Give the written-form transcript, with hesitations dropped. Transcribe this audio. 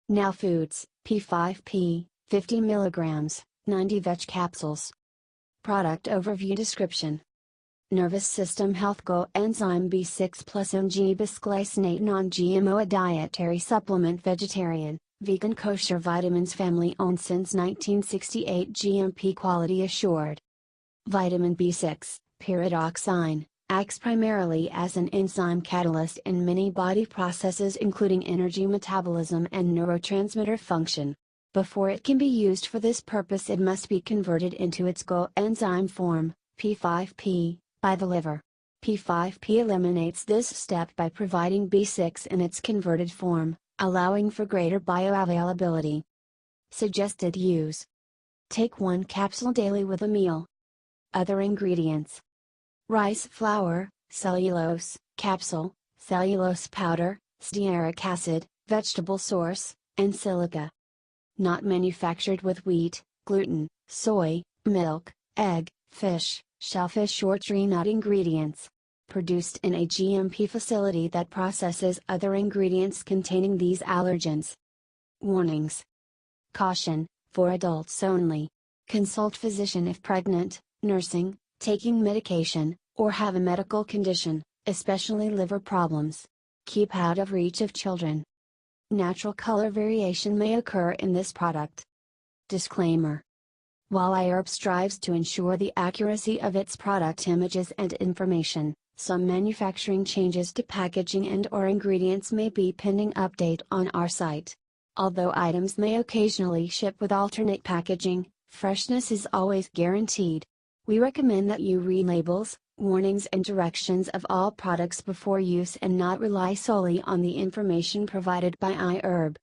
Now Foods, P-5-P, 50 mg, 90 Veg Capsules. Product Overview Description. Nervous System Health Coenzyme B6 plus NG bisglycinate non-GMO, a dietary supplement, vegetarian, vegan, kosher vitamins, family owned since 1968, GMP quality assured. Vitamin B6, pyridoxine, acts primarily as an enzyme catalyst in many body processes including energy metabolism and neurotransmitter function. Before it can be used for this purpose, it must be converted into its coenzyme form, P-5-P, by the liver. P-5-P eliminates this step by providing B6 in its converted form, allowing for greater bioavailability. Suggested use: take 1 capsule daily with a meal. Other ingredients: rice flour, cellulose, capsule, cellulose powder, stearic acid, vegetable source, and silica. Not manufactured with wheat, gluten, soy, milk, egg, fish, shellfish or tree nut ingredients. Produced in a GMP facility that processes other ingredients containing these allergens. Warnings. Caution: for adults only. Consult physician if pregnant, nursing, taking medication, or have a medical condition, especially liver problems. Keep out of reach of children. Natural color variation may occur in this product. Disclaimer. While iHerb strives to ensure the accuracy of its product images and information, some manufacturing changes to packaging and/or ingredients may be pending update on our site. Although items may occasionally ship with alternate packaging, freshness is always guaranteed. We recommend that you read labels, warnings and directions of all products before use and not rely solely on the information provided by iHerb.